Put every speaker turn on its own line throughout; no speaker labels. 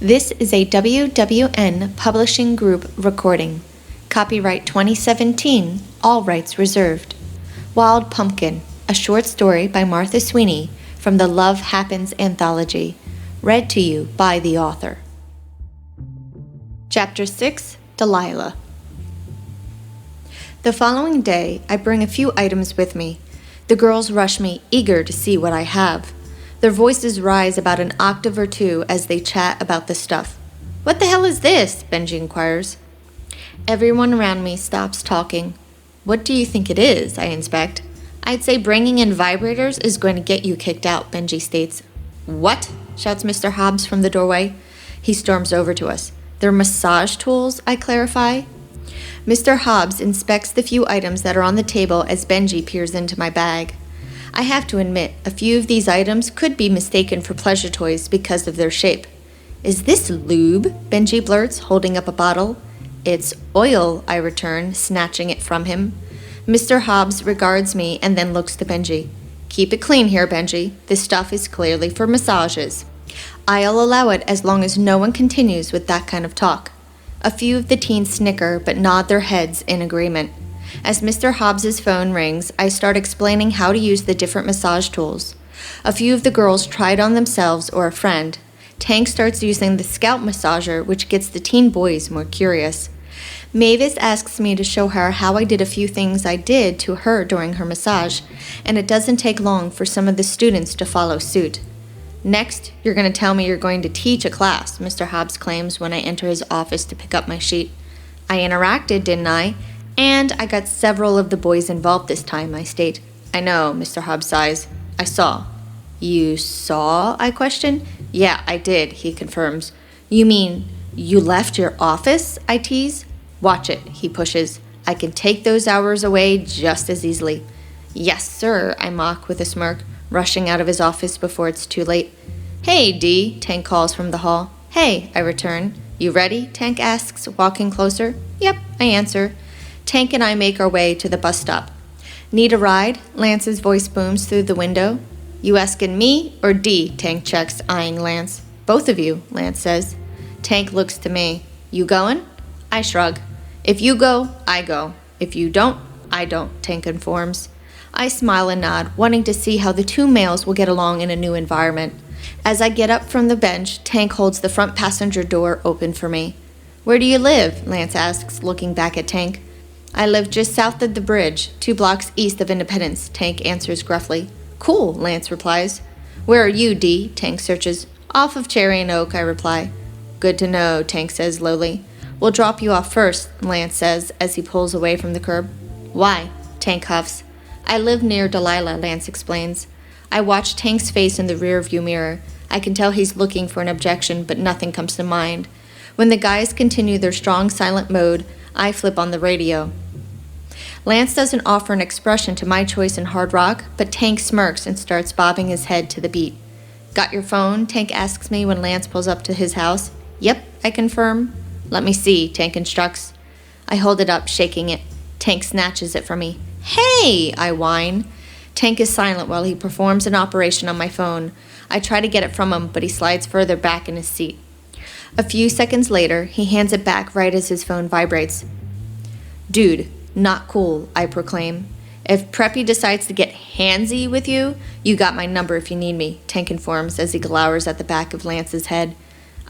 This is a WWN Publishing Group recording. Copyright 2017, all rights reserved. Wild Pumpkin, a short story by Martha Sweeney from the Love Happens anthology. Read to you by the author. Chapter 6, Delilah. The following day, I bring a few items with me. The girls rush me, eager to see what I have. Their voices rise about an octave or two as they chat about the stuff. "What the hell is this?" Benji inquires. Everyone around me stops talking. "What do you think it is?" I inspect. "I'd say bringing in vibrators is going to get you kicked out," Benji states. "What?" shouts Mr. Hobbs from the doorway. He storms over to us. "They're massage tools," I clarify. Mr. Hobbs inspects the few items that are on the table as Benji peers into my bag. I have to admit, a few of these items could be mistaken for pleasure toys because of their shape. "Is this lube?" Benji blurts, holding up a bottle. "It's oil," I return, snatching it from him. Mr. Hobbs regards me and then looks to Benji. "Keep it clean here, Benji. This stuff is clearly for massages." I'll allow it as long as no one continues with that kind of talk. A few of the teens snicker but nod their heads in agreement. As Mr. Hobbs's phone rings, I start explaining how to use the different massage tools. A few of the girls try it on themselves or a friend. Tank starts using the scalp massager, which gets the teen boys more curious. Mavis asks me to show her how I did a few things I did to her during her massage, and it doesn't take long for some of the students to follow suit. "Next, you're going to tell me you're going to teach a class," Mr. Hobbs claims when I enter his office to pick up my sheet. "I interacted, didn't I? And I got several of the boys involved this time," I state. "I know," Mr. Hobbs sighs. "I saw." "You saw?" I question. "Yeah, I did," he confirms. "You mean you left your office?" I tease. "Watch it," he pushes. "I can take those hours away just as easily." "Yes, sir," I mock with a smirk, rushing out of his office before it's too late. "Hey, Dee," Tank calls from the hall. "Hey," I return. "You ready?" Tank asks, walking closer. "Yep," I answer. Tank and I make our way to the bus stop. "Need a ride?" Lance's voice booms through the window. "You asking me or Dee?" Tank checks, eyeing Lance. "Both of you," Lance says. Tank looks to me. "You going?" I shrug. "If you go, I go. If you don't, I don't," Tank informs. I smile and nod, wanting to see how the two males will get along in a new environment. As I get up from the bench, Tank holds the front passenger door open for me. "Where do you live?" Lance asks, looking back at Tank. "I live just south of the bridge, 2 blocks east of Independence," Tank answers gruffly. "Cool," Lance replies. "Where are you, Dee?" Tank searches. "Off of Cherry and Oak," I reply. "Good to know," Tank says lowly. "We'll drop you off first," Lance says as he pulls away from the curb. "Why?" Tank huffs. "I live near Delilah," Lance explains. I watch Tank's face in the rearview mirror. I can tell he's looking for an objection, but nothing comes to mind. When the guys continue their strong silent mode, I flip on the radio. Lance doesn't offer an expression to my choice in hard rock, but Tank smirks and starts bobbing his head to the beat. "Got your phone?" Tank asks me when Lance pulls up to his house. "Yep," I confirm. "Let me see," Tank instructs. I hold it up, shaking it. Tank snatches it from me. "Hey!" I whine. Tank is silent while he performs an operation on my phone. I try to get it from him, but he slides further back in his seat. A few seconds later, he hands it back right as his phone vibrates. "Dude, not cool," I proclaim. "If Preppy decides to get handsy with you, you got my number if you need me," Tank informs as he glowers at the back of Lance's head.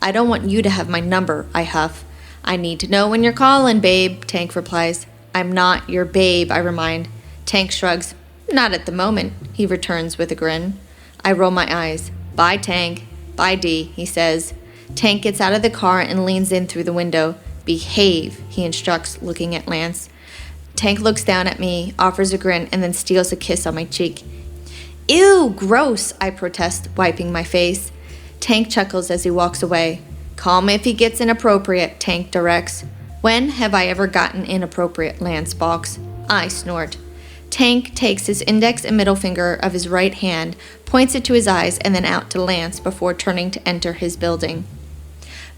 "I don't want you to have my number," I huff. "I need to know when you're calling, babe," Tank replies. "I'm not your babe," I remind. Tank shrugs. "Not at the moment," he returns with a grin. I roll my eyes. "Bye, Tank." "Bye, Dee," he says. Tank gets out of the car and leans in through the window. "Behave," he instructs, looking at Lance. Tank looks down at me, offers a grin, and then steals a kiss on my cheek. "Ew, gross," I protest, wiping my face. Tank chuckles as he walks away. "Call me if he gets inappropriate," Tank directs. "When have I ever gotten inappropriate?" Lance balks. I snort. Tank takes his index and middle finger of his right hand, points it to his eyes, and then out to Lance before turning to enter his building.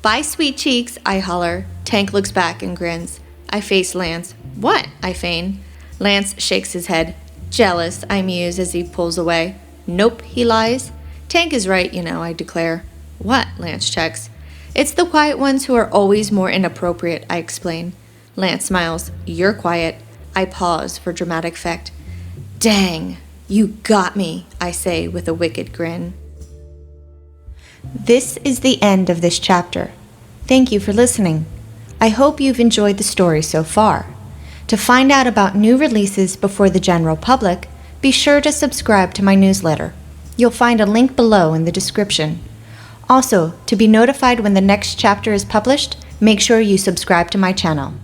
"Bye, sweet cheeks," I holler. Tank looks back and grins. I face Lance. "What?" I feign. Lance shakes his head. "Jealous," I muse as he pulls away. "Nope," he lies. "Tank is right, you know," I declare. "What?" Lance checks. It's the quiet ones who are always more inappropriate, I explain. Lance smiles. You're quiet. I pause for dramatic effect. Dang, you got me, I say with a wicked grin. This is the end of this chapter. Thank you for listening. I hope you've enjoyed the story so far. To find out about new releases before the general public, be sure to subscribe to my newsletter. You'll find a link below in the description. Also, to be notified when the next chapter is published, make sure you subscribe to my channel.